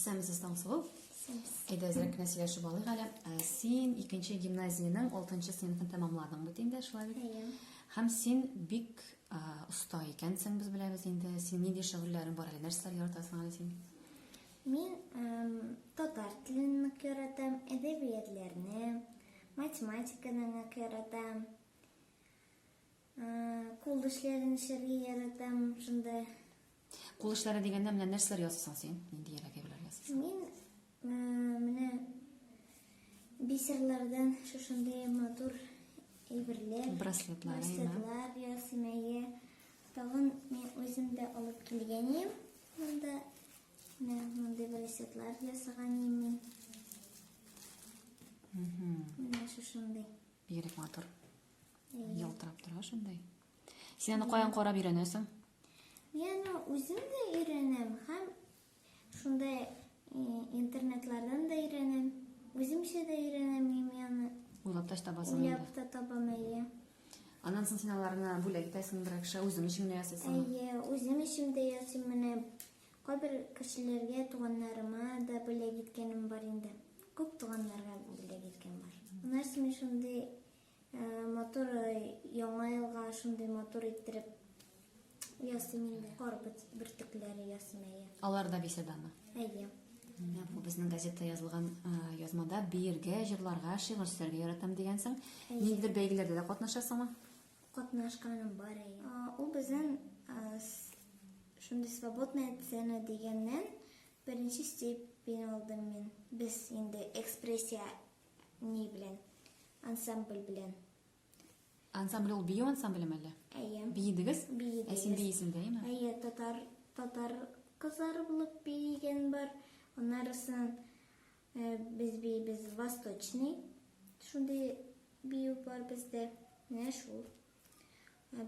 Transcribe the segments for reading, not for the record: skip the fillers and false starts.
Исәмсез Таңсылу. Әйдә әзрәк кенә сөйләшеп алыйк әле. Син 2нче гимназиянең 6нчы сыйныфын тәмамладың бит инде, шулай бит? Һәм син бик оста икәнсең, без беләбез инде. Син нинди шөгыльләрең бар әле? Нәрсәләр яратасың әле син? Мин татар телен нык яратам, әдәбиятләрне, математиканы нык яратам. Кул эшләрен эшләргә яратам, шунда. Кул эшләре дигәндә менә нәрсәләр ясыйсың син? Нинди яракәйләр ясыйсың? Мин менә бисерләрдән шушындай матур әйберләр, Браслетлар ясыйм. Тагын мин үзем дә алып килгән идем. Монда мондай браслетлар ясаган идем мин. Менә шушындай. Бигрәк матур. Ялтырап тора шундай. Син аны каян карап өйрәнәсең? Мин үзем дә өйрәнәм һәм шундай интернетлардан да өйрәнәм. Үземчә дә өйрәнәм мин. Уйлап табасың инде. Уйлап табам әйе. Аннан соң син аларны бүләк итәсең берәр кеше, үзең өчен генә ясыйсың. Әйе, үзем өчен дә ясыйм. Менә кайбер кешеләргә, туганнарыма да бүләк иткәнем бар инде. Күп туганнарга бүләк иткән бар. Моннан соң шундый матур яңа елга шундый матур иттереп ясыйм инде. Карбыт бөртекләре ясыйм әйе. Алар да беседаны. Әйе. Бу безнең газетта язылган язмада биергә, җырларга, шигырь сөйләргә яратам дигәнсең. Ниндидер бәйгеләрдә дә катнашасыңмы? Катнашканым бар әйе. Ул безнең шундый свободная сцена дигәннән беренче степень алдым мин. Без инде экспрессия ни белән, ансамбль белән. Ансамбль ул бию ансамблеме әллә? Әйе. Биедегез? Биедегез. Син биисең дәйме? Әйе, татар кызлары булып биегән бар. Аннарысын без восточный. Шундый бию бар бездә. Менә шул.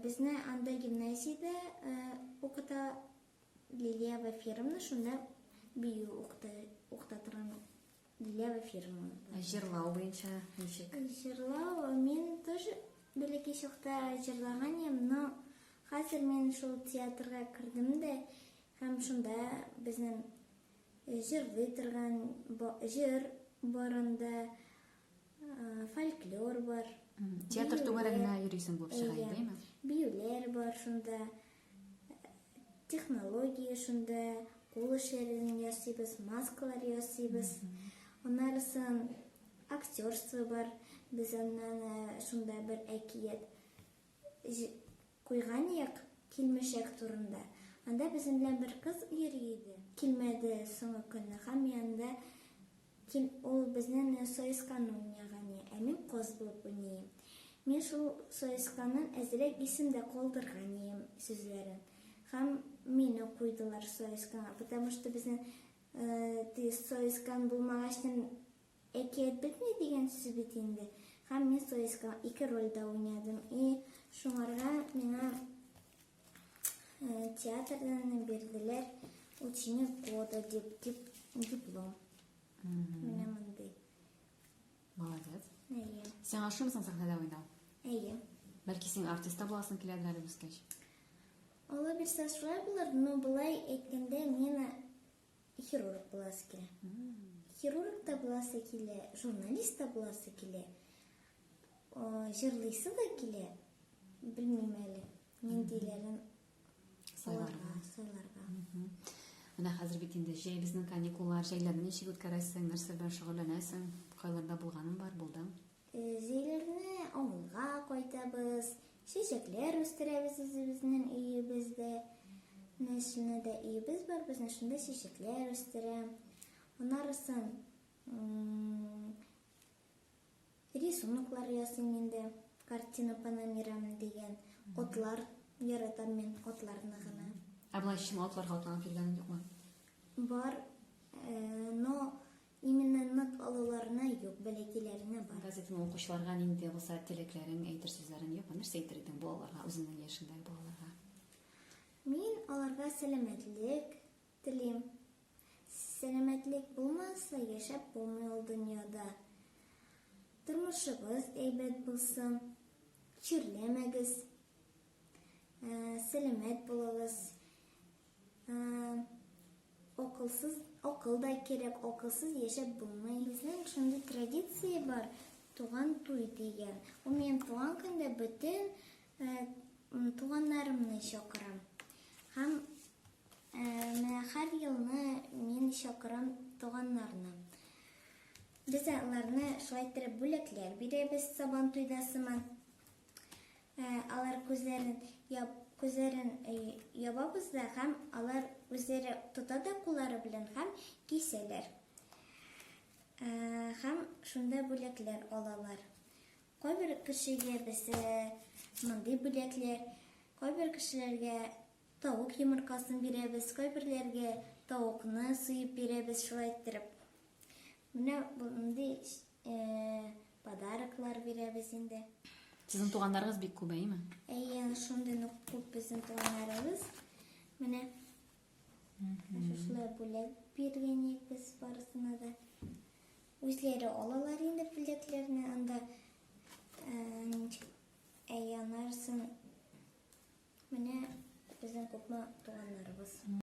Безне анда гимназиядә укыта Лилия Вафировна, шунда бию укыта торган Лилия Вафировна. Җырлау буенча ничек? Җырлау, мин тоже бәләкәй чакта җырлаган идем, но хәзер мин шул театрга кердем дә, һәм шунда безнең җырлый торган җыр барында фольклор бар. Театр түгәрәгенә йөрисең булып чыга идеме? Биюләр бар шунда, технология шунда, кул эшләрен ясыйбыз, маскалар ясыйбыз. Аннарысын актерство бар. Без аннан шунда бер әкият куйган идек килмешәк турында. Анда безнең белән бер кыз йөри иде. Килмәде соңгы көнне һәм янда ул безнең соисканы уйнаган иде. Ә мин кыз булып уйныйм. Мин шул соисканын әзрәк исемдә калдырган идем сүзләрен. Һәм мине куйдылар соисканга, потому что безнең соискан булмагач әкият бетми дигән сүз бит инде. Һәм мин соискан 2 рольдә уйнадым. И шуңарга миңа театрдан бирделәр ученик года дип диплом. Менә мондай. Молодец. Әйе. Син ашыгымсың сәхнәдә уйнау? Әйе. Бәлки син артист буласың киләдер әле үскәч. Ала бирсә шулай булыр, но булай әйткәндә мин хирург буласы килә. Хирург та буласы килә, журналист та буласы килә. Җырлыйсы да килә. Белмим әле. Ниндиләрен сайларга. Менә хәзер бит инде җәй безнең каникуллар, җәйләрне ничек үткәрәсең, нәрсә белән шөгыльләнәсең? Кайларда булганың бар, булдың? Җәйләрне авылга кайтабыз, чәчәкләр үстерәбез үзебезнең өебездә. Нәшенә дә өебез бар, безнең шунда чәчәкләр үстерәм. Аннарысын рисуноклар ясыйм инде, картина панорама дигән. Атлар яратам мин, атларны гына. Ә болай чын атларга атланып йөргәнең юкмы? Бар, но именно нык алуларына юк, бәләкәйләренә бар. Газетаны укучыларга нинди булса телекләрең, әйтер сүзләрең юкмы? Нәрсә әйтер идең балаларга, үзеңнең яшендәге балаларга? Мин аларга сәламәтлек телим. Сәламәтлек булмаса, яшәп булмый ул дөньяда. Тормышыгыз әйбәт булсын, чирләмәгез, сәламәт булыгыз. Акылсыз Акыл да керек, акылсыз яшәп булмый. Безнең шундый традиция бар, туган туй дигән. Ул минем туган көндә бөтен туганнарымны чакырам. Һәм менә һәр елны мин чакырам туганнарны. Без аларны шулай итеп бүләкләр бирәбез сабан туйда сыман. Алар күзләрен ябабыз да һәм алар үзләре тота да куллары белән һәм кисәләр. Һәм шунда бүләкләр алалар. Кайбер кешегә без мондый бүләкләр, кайбер кешеләргә тавык йомыркасын бирәбез, кайберләргә тавыкны сыйып бирәбез шулай итеп. Менә мондый подароклар бирәбез инде. Сезнең туганнарыгыз бик күп, әйме? Шундай күп безнең туганнарыбыз. Менә шулай бүләк биргән без барысына да. Үзләре алалар инде бүләкләрне, анда аннарсын менә безнең күпме туганнарыбыз.